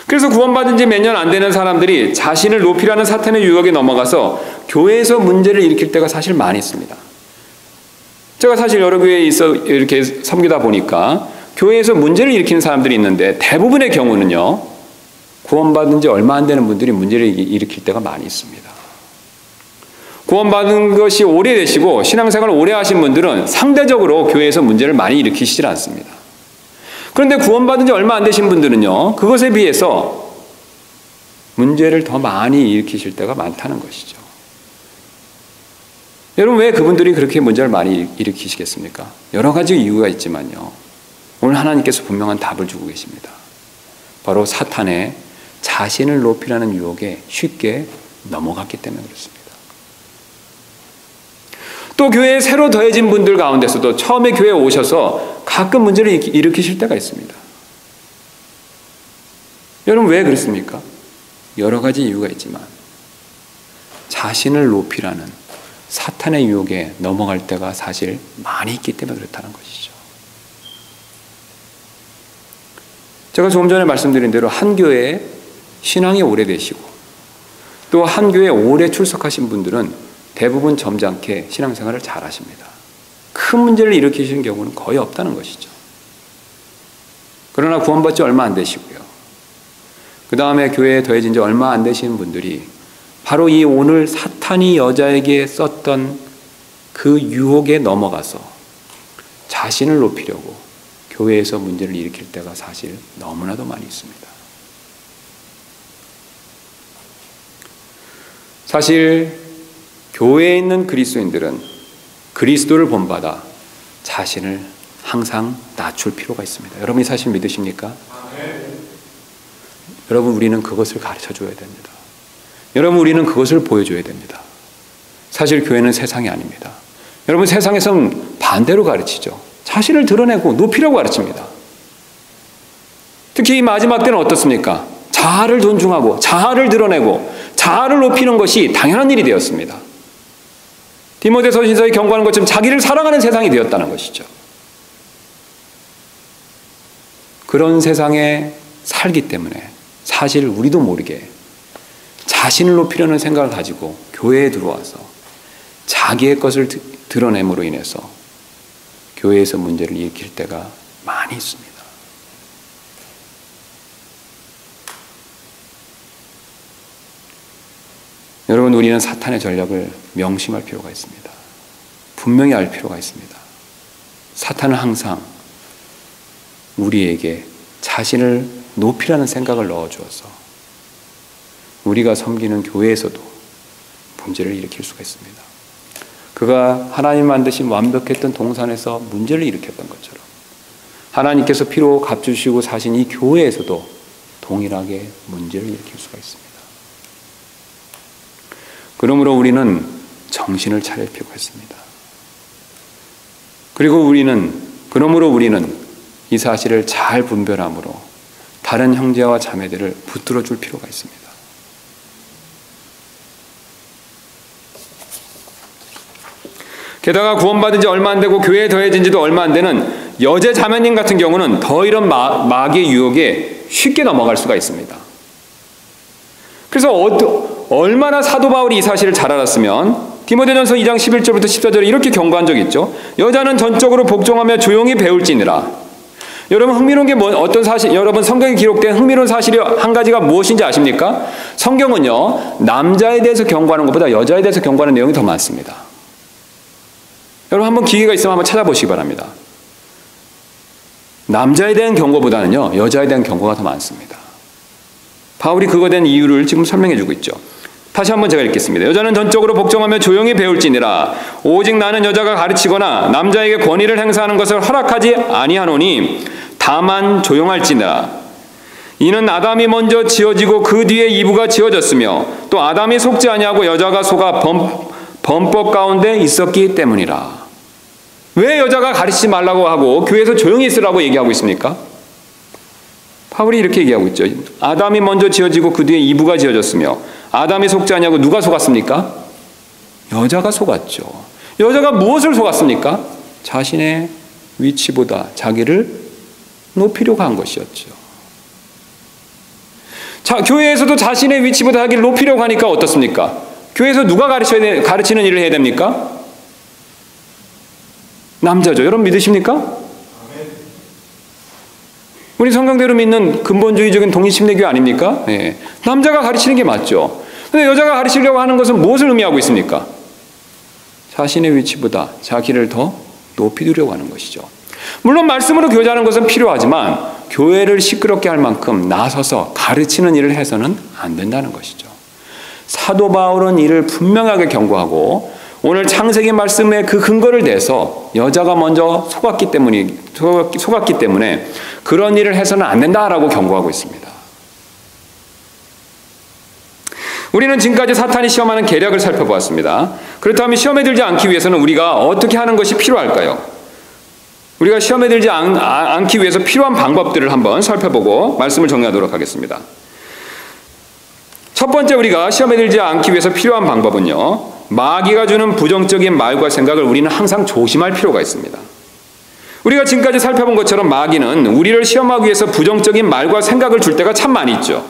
그래서 구원받은 지 몇 년 안 되는 사람들이 자신을 높이라는 사탄의 유혹에 넘어가서 교회에서 문제를 일으킬 때가 사실 많이 있습니다. 제가 사실 여러 교회에 있어 이렇게 섬기다 보니까 교회에서 문제를 일으키는 사람들이 있는데 대부분의 경우는요, 구원받은 지 얼마 안 되는 분들이 문제를 일으킬 때가 많이 있습니다. 구원받은 것이 오래되시고 신앙생활을 오래 하신 분들은 상대적으로 교회에서 문제를 많이 일으키시질 않습니다. 그런데 구원받은 지 얼마 안 되신 분들은요, 그것에 비해서 문제를 더 많이 일으키실 때가 많다는 것이죠. 여러분, 왜 그분들이 그렇게 문제를 많이 일으키시겠습니까? 여러 가지 이유가 있지만요, 오늘 하나님께서 분명한 답을 주고 계십니다. 바로 사탄의 자신을 높이라는 유혹에 쉽게 넘어갔기 때문에 그렇습니다. 또 교회에 새로 더해진 분들 가운데서도 처음에 교회에 오셔서 가끔 문제를 일으키실 때가 있습니다. 여러분, 왜 그렇습니까? 여러 가지 이유가 있지만 자신을 높이라는 사탄의 유혹에 넘어갈 때가 사실 많이 있기 때문에 그렇다는 것이죠. 제가 조금 전에 말씀드린 대로 한 교회에 신앙이 오래되시고 또 한 교회에 오래 출석하신 분들은 대부분 점잖게 신앙생활을 잘 하십니다. 큰 문제를 일으키시는 경우는 거의 없다는 것이죠. 그러나 구원받지 얼마 안 되시고요, 그 다음에 교회에 더해진 지 얼마 안 되시는 분들이 바로 이 오늘 사탄이 여자에게 썼던 그 유혹에 넘어가서 자신을 높이려고 교회에서 문제를 일으킬 때가 사실 너무나도 많이 있습니다. 사실 교회에 있는 그리스도인들은 그리스도를 본받아 자신을 항상 낮출 필요가 있습니다. 여러분이 사실 믿으십니까? 여러분, 우리는 그것을 가르쳐줘야 됩니다. 여러분, 우리는 그것을 보여줘야 됩니다. 사실 교회는 세상이 아닙니다. 여러분, 세상에서는 반대로 가르치죠. 자신을 드러내고 높이라고 가르칩니다. 특히 이 마지막 때는 어떻습니까? 자아를 존중하고 자아를 드러내고 자아를 높이는 것이 당연한 일이 되었습니다. 디모데서신서에 경고하는 것처럼 자기를 사랑하는 세상이 되었다는 것이죠. 그런 세상에 살기 때문에 사실 우리도 모르게 자신을 높이려는 생각을 가지고 교회에 들어와서 자기의 것을 드러냄으로 인해서 교회에서 문제를 일으킬 때가 많이 있습니다. 여러분, 우리는 사탄의 전략을 명심할 필요가 있습니다. 분명히 알 필요가 있습니다. 사탄은 항상 우리에게 자신을 높이라는 생각을 넣어주어서 우리가 섬기는 교회에서도 문제를 일으킬 수가 있습니다. 그가 하나님 만드신 완벽했던 동산에서 문제를 일으켰던 것처럼 하나님께서 피로 값주시고 사신 이 교회에서도 동일하게 문제를 일으킬 수가 있습니다. 그러므로 우리는 정신을 차릴 필요가 있습니다. 그러므로 우리는 이 사실을 잘 분별함으로 다른 형제와 자매들을 붙들어 줄 필요가 있습니다. 게다가 구원받은 지 얼마 안 되고 교회에 더해진 지도 얼마 안 되는 여제 자매님 같은 경우는 더 이런 마귀의 유혹에 쉽게 넘어갈 수가 있습니다. 그래서 얼마나 사도 바울이 이 사실을 잘 알았으면 디모데전서 2장 11절부터 14절에 이렇게 경고한 적이 있죠. 여자는 전적으로 복종하며 조용히 배울지니라. 여러분, 흥미로운 게 어떤 사실, 여러분 성경에 기록된 흥미로운 사실이 한 가지가 무엇인지 아십니까? 성경은요, 남자에 대해서 경고하는 것보다 여자에 대해서 경고하는 내용이 더 많습니다. 여러분, 한번 기회가 있으면 한번 찾아보시기 바랍니다. 남자에 대한 경고보다는요, 여자에 대한 경고가 더 많습니다. 바울이 그거에 대한 이유를 지금 설명해 주고 있죠. 다시 한번 제가 읽겠습니다. 여자는 전적으로 복종하며 조용히 배울지니라. 오직 나는 여자가 가르치거나 남자에게 권위를 행사하는 것을 허락하지 아니하노니 다만 조용할지니라. 이는 아담이 먼저 지어지고 그 뒤에 이브가 지어졌으며 또 아담이 속지 아니하고 여자가 속아 범법 가운데 있었기 때문이라. 왜 여자가 가르치지 말라고 하고 교회에서 조용히 있으라고 얘기하고 있습니까? 바울이 이렇게 얘기하고 있죠. 아담이 먼저 지어지고 그 뒤에 이브가 지어졌으며 아담이 속지 않냐고 누가 속았습니까? 여자가 속았죠. 여자가 무엇을 속았습니까? 자신의 위치보다 자기를 높이려고 한 것이었죠. 자, 교회에서도 자신의 위치보다 자기를 높이려고 하니까 어떻습니까? 교회에서 누가 가르치는 일을 해야 됩니까? 남자죠. 여러분 믿으십니까? 우리 성경대로 믿는 근본주의적인 독립심리교 아닙니까? 네. 남자가 가르치는 게 맞죠. 근데 여자가 가르치려고 하는 것은 무엇을 의미하고 있습니까? 자신의 위치보다 자기를 더 높이 두려고 하는 것이죠. 물론 말씀으로 교제하는 것은 필요하지만 교회를 시끄럽게 할 만큼 나서서 가르치는 일을 해서는 안 된다는 것이죠. 사도 바울은 이를 분명하게 경고하고 오늘 창세기 말씀의 그 근거를 대서 여자가 먼저 속았기 때문에 그런 일을 해서는 안 된다라고 경고하고 있습니다. 우리는 지금까지 사탄이 시험하는 계략을 살펴보았습니다. 그렇다면 시험에 들지 않기 위해서는 우리가 어떻게 하는 것이 필요할까요? 우리가 시험에 들지 않기 위해서 필요한 방법들을 한번 살펴보고 말씀을 정리하도록 하겠습니다. 첫 번째 우리가 시험에 들지 않기 위해서 필요한 방법은요, 마귀가 주는 부정적인 말과 생각을 우리는 항상 조심할 필요가 있습니다. 우리가 지금까지 살펴본 것처럼 마귀는 우리를 시험하기 위해서 부정적인 말과 생각을 줄 때가 참 많이 있죠.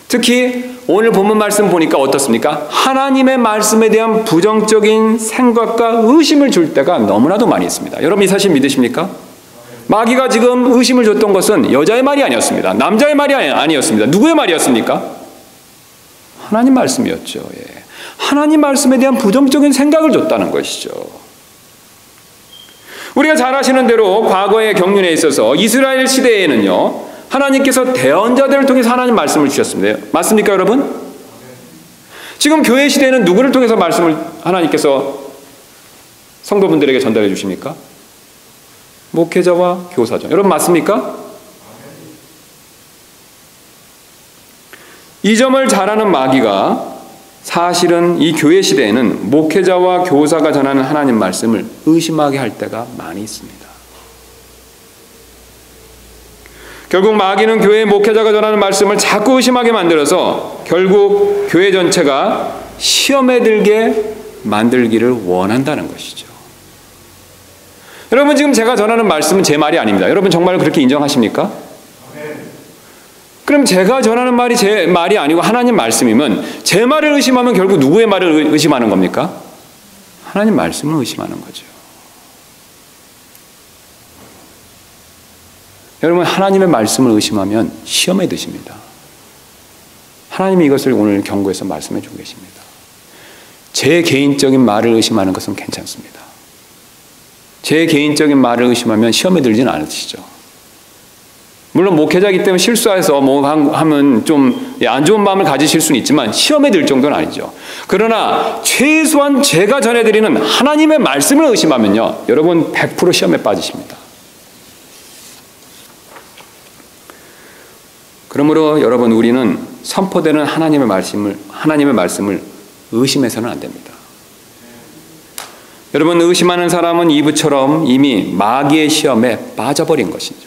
특히 오늘 본문 말씀 보니까 어떻습니까? 하나님의 말씀에 대한 부정적인 생각과 의심을 줄 때가 너무나도 많이 있습니다. 여러분 이 사실 믿으십니까? 마귀가 지금 의심을 줬던 것은 여자의 말이 아니었습니다. 남자의 말이 아니었습니다. 누구의 말이었습니까? 하나님 말씀이었죠. 예. 하나님 말씀에 대한 부정적인 생각을 줬다는 것이죠. 우리가 잘 아시는 대로 과거의 경륜에 있어서 이스라엘 시대에는요, 하나님께서 대언자들을 통해서 하나님 말씀을 주셨습니다. 맞습니까, 여러분? 지금 교회 시대에는 누구를 통해서 말씀을 하나님께서 성도분들에게 전달해 주십니까? 목회자와 교사죠. 여러분 맞습니까? 이 점을 잘 아는 마귀가 사실은 이 교회 시대에는 목회자와 교사가 전하는 하나님 말씀을 의심하게 할 때가 많이 있습니다. 결국 마귀는 교회의 목회자가 전하는 말씀을 자꾸 의심하게 만들어서 결국 교회 전체가 시험에 들게 만들기를 원한다는 것이죠. 여러분 지금 제가 전하는 말씀은 제 말이 아닙니다. 여러분 정말 그렇게 인정하십니까? 그럼 제가 전하는 말이 제 말이 아니고 하나님 말씀이면 제 말을 의심하면 결국 누구의 말을 의심하는 겁니까? 하나님 말씀을 의심하는 거죠. 여러분 하나님의 말씀을 의심하면 시험에 드십니다. 하나님이 이것을 오늘 경고해서 말씀해 주고 계십니다. 제 개인적인 말을 의심하는 것은 괜찮습니다. 제 개인적인 말을 의심하면 시험에 들지는 않으시죠. 물론 목회자이기 때문에 실수해서 뭐 하면 좀 안 좋은 마음을 가지실 수는 있지만 시험에 들 정도는 아니죠. 그러나 최소한 제가 전해드리는 하나님의 말씀을 의심하면요, 여러분 100% 시험에 빠지십니다. 그러므로 여러분 우리는 선포되는 하나님의 말씀을 의심해서는 안 됩니다. 여러분 의심하는 사람은 이브처럼 이미 마귀의 시험에 빠져버린 것이죠.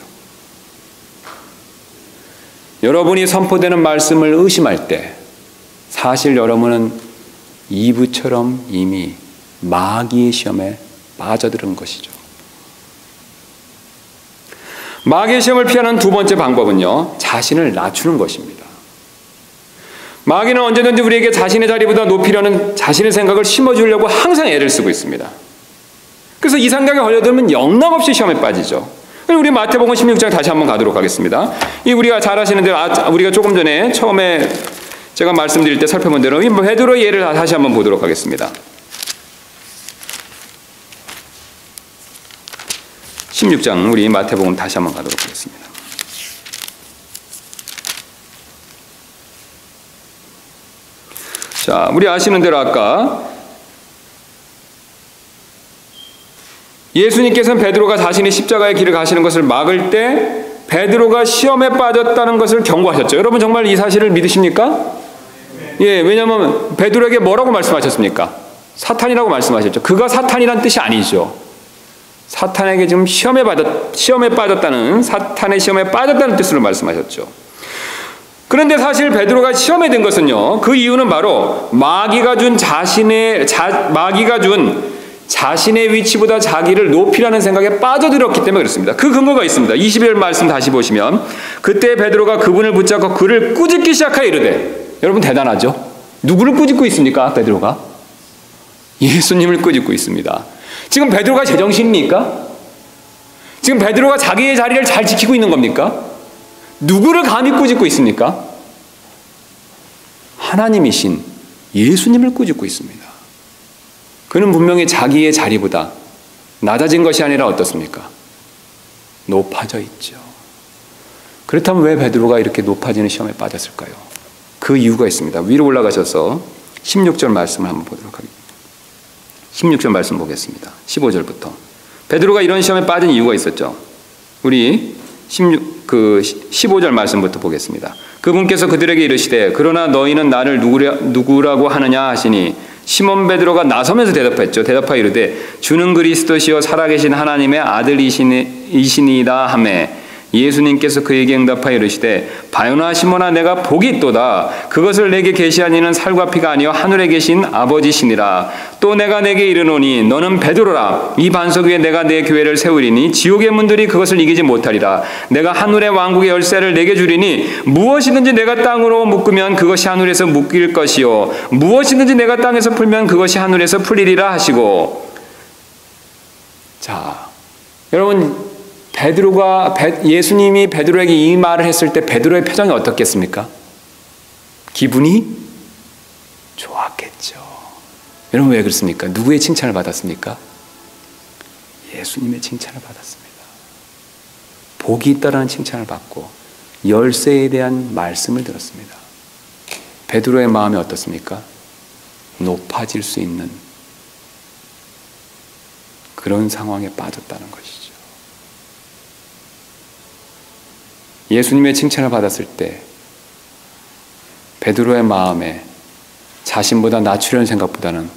여러분이 선포되는 말씀을 의심할 때 사실 여러분은 이브처럼 이미 마귀의 시험에 빠져들은 것이죠. 마귀의 시험을 피하는 두 번째 방법은요, 자신을 낮추는 것입니다. 마귀는 언제든지 우리에게 자신의 자리보다 높이려는 자신의 생각을 심어주려고 항상 애를 쓰고 있습니다. 그래서 이 생각에 걸려들면 영락없이 시험에 빠지죠. 우리 마태복음 16장 다시 한번 가도록 하겠습니다. 이 우리가 잘 아시는 대로 우리가 조금 전에 처음에 제가 말씀드릴 때 살펴본 대로 이 베드로의 예를 다시 한번 보도록 하겠습니다. 16장 우리 마태복음 다시 한번 가도록 하겠습니다. 자, 우리 아시는 대로 아까 예수님께서는 베드로가 자신이 십자가의 길을 가시는 것을 막을 때 베드로가 시험에 빠졌다는 것을 경고하셨죠. 여러분 정말 이 사실을 믿으십니까? 예, 왜냐하면 베드로에게 뭐라고 말씀하셨습니까? 사탄이라고 말씀하셨죠. 그가 사탄이란 뜻이 아니죠. 사탄에게 지금 시험에 빠졌다는 사탄의 시험에 빠졌다는 뜻으로 말씀하셨죠. 그런데 사실 베드로가 시험에 든 것은요, 그 이유는 바로 마귀가 준 자신의 위치보다 자기를 높이라는 생각에 빠져들었기 때문에 그렇습니다. 그 근거가 있습니다. 20절 말씀 다시 보시면, 그때 베드로가 그분을 붙잡고 그를 꾸짖기 시작하여 이르되, 여러분 대단하죠? 누구를 꾸짖고 있습니까? 베드로가 예수님을 꾸짖고 있습니다. 지금 베드로가 제정신입니까? 지금 베드로가 자기의 자리를 잘 지키고 있는 겁니까? 누구를 감히 꾸짖고 있습니까? 하나님이신 예수님을 꾸짖고 있습니다. 그는 분명히 자기의 자리보다 낮아진 것이 아니라 어떻습니까? 높아져 있죠. 그렇다면 왜 베드로가 이렇게 높아지는 시험에 빠졌을까요? 그 이유가 있습니다. 위로 올라가셔서 16절 말씀을 한번 보도록 하겠습니다. 16절 말씀 보겠습니다. 15절부터. 베드로가 이런 시험에 빠진 이유가 있었죠. 우리 15절 말씀부터 보겠습니다. 그분께서 그들에게 이르시되 그러나 너희는 나를 누구라고 하느냐 하시니 시몬 베드로가 나서면서 대답하여 이르되 주는 그리스도시요 살아계신 하나님의 아들이시니이다 하매 예수님께서 그에게 응답하여 이르시되 바요나 시몬아 내가 복이 있도다. 그것을 내게 계시한 이는 살과 피가 아니요 하늘에 계신 아버지시니라. 또 내가 내게 이르노니 너는 베드로라. 이 반석 위에 내가 내 교회를 세우리니 지옥의 문들이 그것을 이기지 못하리라. 내가 하늘의 왕국의 열쇠를 내게 주리니 무엇이든지 내가 땅으로 묶으면 그것이 하늘에서 묶일 것이요 무엇이든지 내가 땅에서 풀면 그것이 하늘에서 풀리리라 하시고. 자, 여러분, 예수님이 베드로에게 이 말을 했을 때 베드로의 표정이 어떻겠습니까? 기분이 좋았겠죠. 여러분 왜 그렇습니까? 누구의 칭찬을 받았습니까? 예수님의 칭찬을 받았습니다. 복이 있다라는 칭찬을 받고 열쇠에 대한 말씀을 들었습니다. 베드로의 마음이 어떻습니까? 높아질 수 있는 그런 상황에 빠졌다는 것이죠. 예수님의 칭찬을 받았을 때 베드로의 마음에 자신보다 낮추려는 생각보다는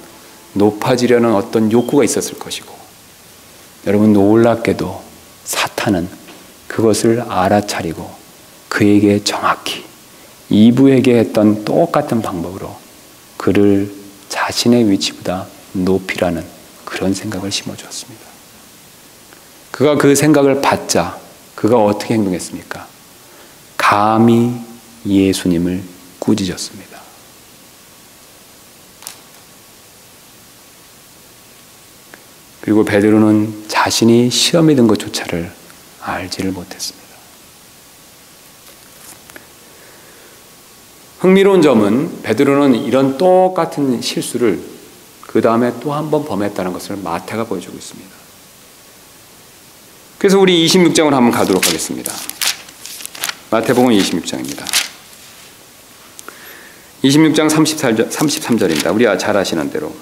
높아지려는 어떤 욕구가 있었을 것이고, 여러분 놀랍게도 사탄은 그것을 알아차리고 그에게 정확히 이브에게 했던 똑같은 방법으로 그를 자신의 위치보다 높이라는 그런 생각을 심어주었습니다. 그가 그 생각을 받자 그가 어떻게 행동했습니까? 감히 예수님을 꾸짖었습니다. 그리고 베드로는 자신이 시험에 든 것조차를 알지를 못했습니다. 흥미로운 점은 베드로는 이런 똑같은 실수를 그 다음에 또 한 번 범했다는 것을 마태가 보여주고 있습니다. 그래서 우리 26장으로 한번 가도록 하겠습니다. 마태복음 26장입니다. 26장 33절입니다. 우리가 잘 아시는 대로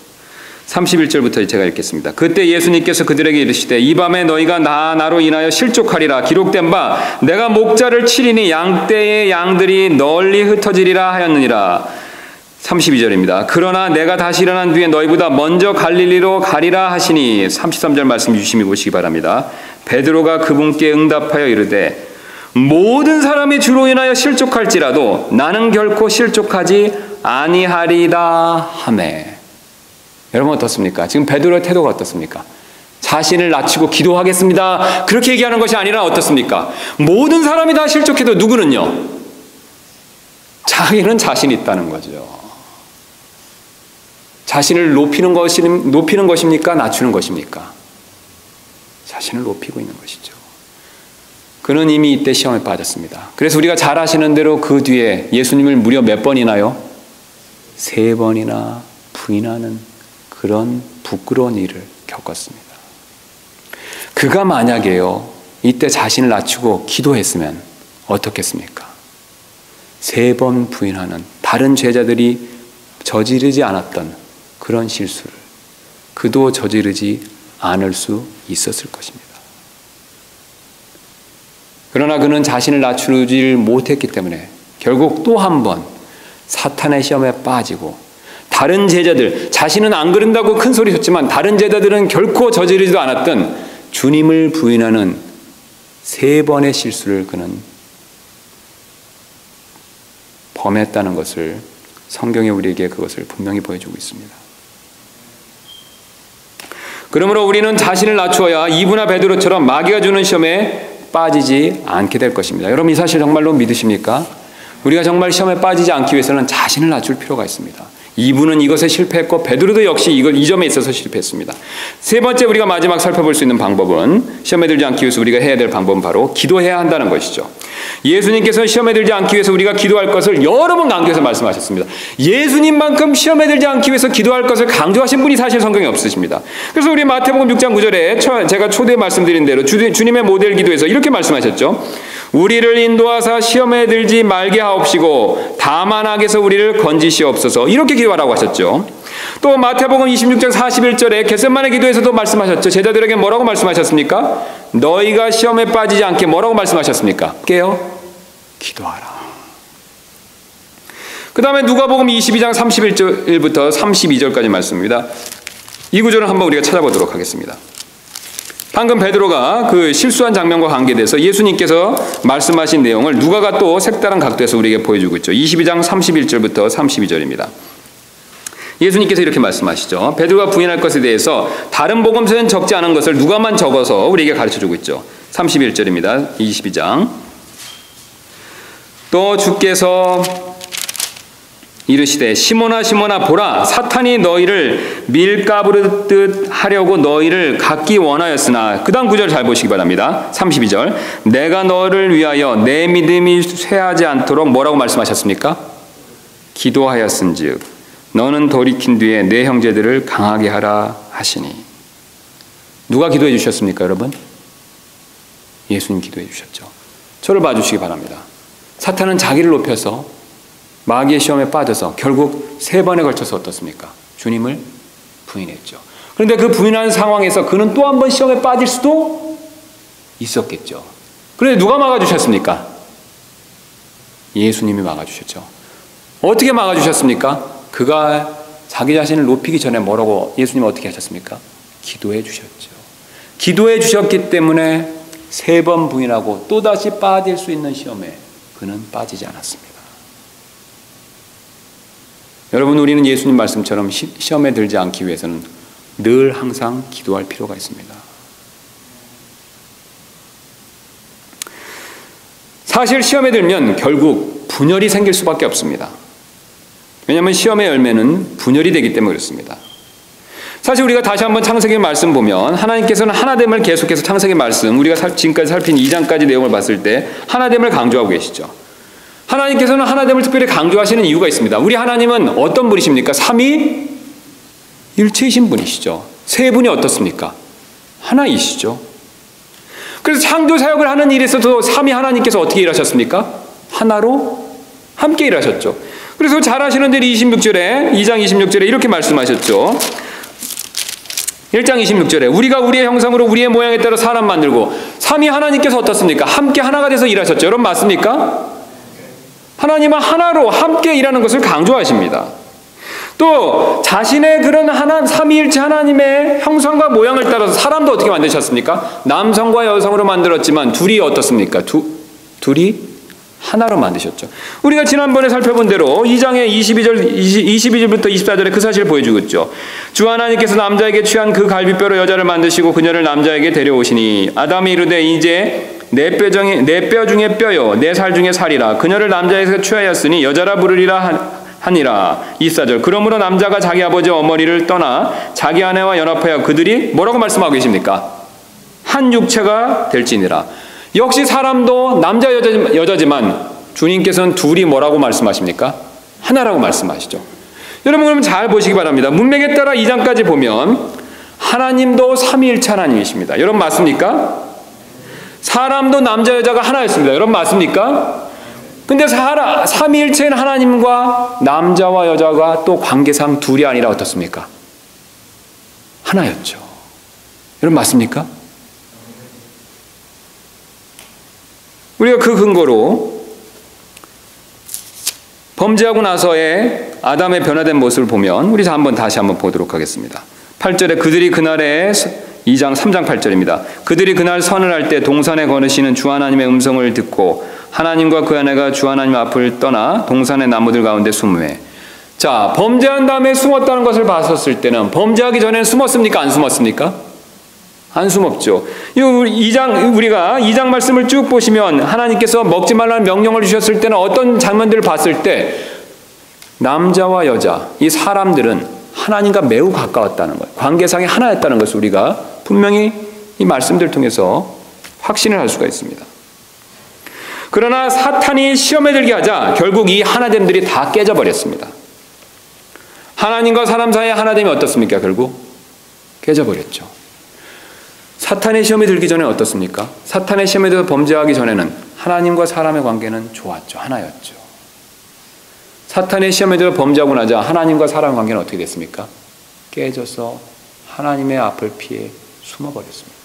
31절부터 제가 읽겠습니다. 그때 예수님께서 그들에게 이르시되 이 밤에 너희가 나로 인하여 실족하리라. 기록된 바 내가 목자를 치리니 양떼의 양들이 널리 흩어지리라 하였느니라. 32절입니다. 그러나 내가 다시 일어난 뒤에 너희보다 먼저 갈릴리로 가리라 하시니. 33절 말씀 유심히 보시기 바랍니다. 베드로가 그분께 응답하여 이르되 모든 사람이 주로 인하여 실족할지라도 나는 결코 실족하지 아니하리다 하매. 여러분 어떻습니까? 지금 베드로의 태도가 어떻습니까? 자신을 낮추고 기도하겠습니다 그렇게 얘기하는 것이 아니라 어떻습니까? 모든 사람이 다 실족해도 누구는요? 자기는 자신이 있다는 거죠. 자신을 높이는 것입니까? 낮추는 것입니까? 자신을 높이고 있는 것이죠. 그는 이미 이때 시험에 빠졌습니다. 그래서 우리가 잘 아시는 대로 그 뒤에 예수님을 무려 몇 번이나요? 3번이나 부인하는 그런 부끄러운 일을 겪었습니다. 그가 만약에요 이때 자신을 낮추고 기도했으면 어떻겠습니까? 3번 부인하는 다른 제자들이 저지르지 않았던 그런 실수를 그도 저지르지 않을 수 있었을 것입니다. 그러나 그는 자신을 낮추지 못했기 때문에 결국 또 한 번 사탄의 시험에 빠지고 다른 제자들, 자신은 안 그런다고 큰 소리 쳤지만 다른 제자들은 결코 저지르지도 않았던 주님을 부인하는 3번의 실수를 그는 범했다는 것을 성경이 우리에게 그것을 분명히 보여주고 있습니다. 그러므로 우리는 자신을 낮추어야 이브나 베드로처럼 마귀가 주는 시험에 빠지지 않게 될 것입니다. 여러분 이 사실 정말로 믿으십니까? 우리가 정말 시험에 빠지지 않기 위해서는 자신을 낮출 필요가 있습니다. 이분은 이것에 실패했고 베드로도 역시 이 점에 있어서 실패했습니다. 세 번째 우리가 마지막 살펴볼 수 있는 방법은 시험에 들지 않기 위해서 우리가 해야 될 방법은 바로 기도해야 한다는 것이죠. 예수님께서 시험에 들지 않기 위해서 우리가 기도할 것을 여러 번 강조해서 말씀하셨습니다. 예수님만큼 시험에 들지 않기 위해서 기도할 것을 강조하신 분이 사실 성경에 없으십니다. 그래서 우리 마태복음 6장 9절에 제가 초대에 말씀드린 대로 주님의 모델 기도에서 이렇게 말씀하셨죠. 우리를 인도하사 시험에 들지 말게 하옵시고 다만 악에서 우리를 건지시옵소서. 이렇게 기도하라고 하셨죠. 또 마태복음 26장 41절에 겟세마네 기도에서도 말씀하셨죠. 제자들에게 뭐라고 말씀하셨습니까? 너희가 시험에 빠지지 않게 뭐라고 말씀하셨습니까? 깨어 기도하라. 그 다음에 누가복음 22장 31절부터 32절까지 말씀입니다. 이 구절은 한번 우리가 찾아보도록 하겠습니다. 방금 베드로가 그 실수한 장면과 관계돼서 예수님께서 말씀하신 내용을 누가가 또 색다른 각도에서 우리에게 보여주고 있죠. 22장 31절부터 32절입니다. 예수님께서 이렇게 말씀하시죠. 베드로가 부인할 것에 대해서 다른 복음서엔 적지 않은 것을 누가만 적어서 우리에게 가르쳐주고 있죠. 31절입니다. 22장. 또 주께서 이르시되 시몬아 시몬아 보라 사탄이 너희를 밀가부르듯 하려고 너희를 갖기 원하였으나 그 다음 구절 잘 보시기 바랍니다. 32절 내가 너를 위하여 내 믿음이 쇠하지 않도록 뭐라고 말씀하셨습니까? 기도하였은즉 너는 돌이킨 뒤에 내 형제들을 강하게 하라 하시니. 누가 기도해 주셨습니까 여러분? 예수님 기도해 주셨죠. 저를 봐주시기 바랍니다. 사탄은 자기를 높여서 마귀의 시험에 빠져서 결국 3번에 걸쳐서 어떻습니까? 주님을 부인했죠. 그런데 그 부인하는 상황에서 그는 또 한 번 시험에 빠질 수도 있었겠죠. 그런데 누가 막아주셨습니까? 예수님이 막아주셨죠. 어떻게 막아주셨습니까? 그가 자기 자신을 높이기 전에 뭐라고 예수님은 어떻게 하셨습니까? 기도해 주셨죠. 기도해 주셨기 때문에 3번 부인하고 또다시 빠질 수 있는 시험에 그는 빠지지 않았습니다. 여러분 우리는 예수님 말씀처럼 시험에 들지 않기 위해서는 늘 항상 기도할 필요가 있습니다. 사실 시험에 들면 결국 분열이 생길 수밖에 없습니다. 왜냐하면 시험의 열매는 분열이 되기 때문에 그렇습니다. 사실 우리가 다시 한번 창세기 말씀 보면 하나님께서는 하나됨을 계속해서 창세기 말씀 우리가 지금까지 살핀 2장까지 내용을 봤을 때 하나됨을 강조하고 계시죠. 하나님께서는 하나됨을 특별히 강조하시는 이유가 있습니다. 우리 하나님은 어떤 분이십니까? 삼위일체이신 분이시죠. 3분이 어떻습니까? 하나이시죠. 그래서 창조 사역을 하는 일에서도 삼위 하나님께서 어떻게 일하셨습니까? 하나로 함께 일하셨죠. 그래서 잘 아시는 대로 26절에 2장 26절에 이렇게 말씀하셨죠. 1장 26절에 우리가 우리의 형상으로 우리의 모양에 따라 사람 만들고 삼위 하나님께서 어떻습니까? 함께 하나가 돼서 일하셨죠. 여러분 맞습니까? 하나님은 하나로 함께 일하는 것을 강조하십니다. 또 자신의 그런 삼위일체 하나님의 형상과 모양을 따라서 사람도 어떻게 만드셨습니까? 남성과 여성으로 만들었지만 둘이 어떻습니까? 둘이 하나로 만드셨죠. 우리가 지난번에 살펴본 대로 2장의 22절부터 24절에 그 사실을 보여주고 있죠. 주 하나님께서 남자에게 취한 그 갈비뼈로 여자를 만드시고 그녀를 남자에게 데려오시니 아담이 이르되 이제 내 뼈 중에 뼈요 내 살 중에 살이라 그녀를 남자에게 취하였으니 여자라 부르리라 하니라. 24절 그러므로 남자가 자기 아버지 어머니를 떠나 자기 아내와 연합하여 그들이 뭐라고 말씀하고 계십니까? 한 육체가 될지니라. 역시 사람도 남자 여자지만 주님께서는 둘이 뭐라고 말씀하십니까? 하나라고 말씀하시죠. 여러분 그러면 잘 보시기 바랍니다. 문맥에 따라 2장까지 보면 하나님도 삼위일체 하나님이십니다. 여러분 맞습니까? 사람도 남자 여자가 하나였습니다. 여러분 맞습니까? 근데 삼위일체인 하나님과 남자와 여자가 또 관계상 둘이 아니라 어떻습니까? 하나였죠. 여러분 맞습니까? 우리가 그 근거로 범죄하고 나서의 아담의 변화된 모습을 보면 우리 다시 한번 보도록 하겠습니다. 8절에 그들이 그날에 2장 3장 8절입니다. 그들이 그날 선을 할 때 동산에 거느시는 주 하나님의 음성을 듣고 하나님과 그 아내가 주 하나님 앞을 떠나 동산의 나무들 가운데 숨으매. 자, 범죄한 다음에 숨었다는 것을 봤었을 때는 범죄하기 전에는 숨었습니까? 안 숨었습니까? 안 숨었죠. 우리가 2장 말씀을 쭉 보시면 하나님께서 먹지 말라는 명령을 주셨을 때는 어떤 장면들을 봤을 때 남자와 여자, 이 사람들은 하나님과 매우 가까웠다는 것, 관계상의 하나였다는 것을 우리가 분명히 이 말씀들을 통해서 확신을 할 수가 있습니다. 그러나 사탄이 시험에 들게 하자 결국 이 하나됨들이 다 깨져버렸습니다. 하나님과 사람 사이의 하나됨이 어떻습니까? 결국 깨져버렸죠. 사탄의 시험에 들기 전에 어떻습니까? 사탄의 시험에 들어 범죄하기 전에는 하나님과 사람의 관계는 좋았죠. 하나였죠. 사탄의 시험에 들어 범죄하고 나자 하나님과 사람의 관계는 어떻게 됐습니까? 깨져서 하나님의 앞을 피해 숨어버렸습니다.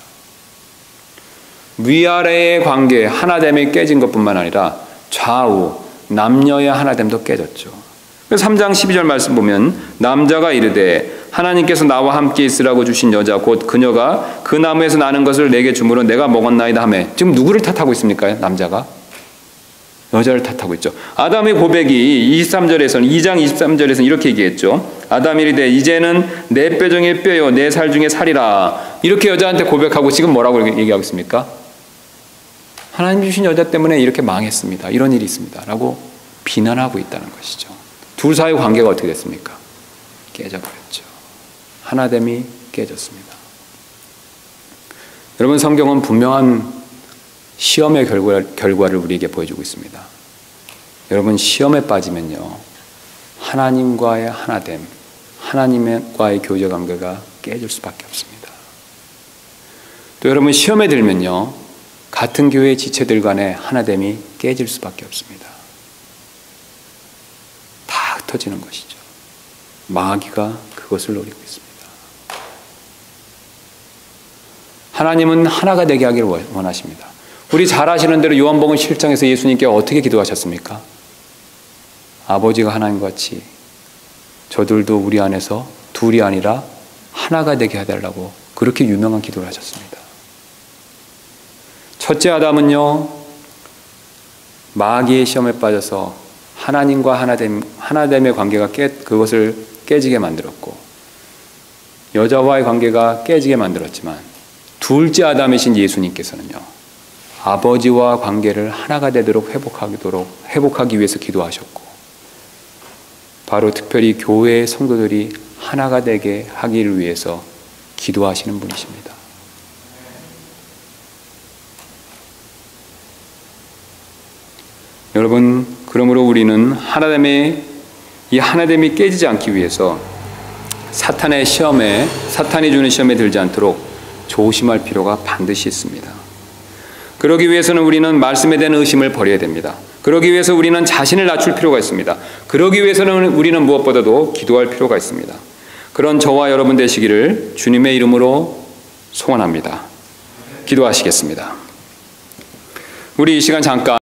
위아래의 관계, 하나됨이 깨진 것뿐만 아니라 좌우, 남녀의 하나됨도 깨졌죠. 3장 12절 말씀 보면 남자가 이르되 하나님께서 나와 함께 있으라고 주신 여자 곧 그녀가 그 나무에서 나는 것을 내게 주므로 내가 먹었나이다 하매. 지금 누구를 탓하고 있습니까? 남자가? 여자를 탓하고 있죠. 아담의 고백이 2장 23절에서는 이렇게 얘기했죠. 아담이 이르되 이제는 내 뼈 중에 뼈요 내 살 중에 살이라. 이렇게 여자한테 고백하고 지금 뭐라고 얘기하고 있습니까? 하나님 주신 여자 때문에 이렇게 망했습니다. 이런 일이 있습니다. 라고 비난하고 있다는 것이죠. 둘 사이의 관계가 어떻게 됐습니까? 깨져버렸죠. 하나됨이 깨졌습니다. 여러분, 성경은 분명한 시험의 결과를 우리에게 보여주고 있습니다. 여러분, 시험에 빠지면요, 하나님과의 하나됨, 하나님과의 교제 관계가 깨질 수밖에 없습니다. 또 여러분, 시험에 들면요, 같은 교회의 지체들 간의 하나됨이 깨질 수밖에 없습니다. 다 흩어지는 것이죠. 마귀가 그것을 노리고 있습니다. 하나님은 하나가 되게 하기를 원하십니다. 우리 잘 아시는 대로 요한복음 7장에서 예수님께 어떻게 기도하셨습니까? 아버지가 하나님과 같이 저들도 우리 안에서 둘이 아니라 하나가 되게 해달라고 그렇게 유명한 기도를 하셨습니다. 첫째 아담은요, 마귀의 시험에 빠져서 하나님과 하나됨의 관계가 그것을 깨지게 만들었고, 여자와의 관계가 깨지게 만들었지만, 둘째 아담이신 예수님께서는요, 아버지와 관계를 하나가 되도록 회복하기 위해서 기도하셨고, 바로 특별히 교회의 성도들이 하나가 되게 하기를 위해서 기도하시는 분이십니다. 여러분, 그러므로 우리는 이 하나됨이 깨지지 않기 위해서 사탄이 주는 시험에 들지 않도록 조심할 필요가 반드시 있습니다. 그러기 위해서는 우리는 말씀에 대한 의심을 버려야 됩니다. 그러기 위해서 우리는 자신을 낮출 필요가 있습니다. 그러기 위해서는 우리는 무엇보다도 기도할 필요가 있습니다. 그런 저와 여러분 되시기를 주님의 이름으로 소원합니다. 기도하시겠습니다. 우리 이 시간 잠깐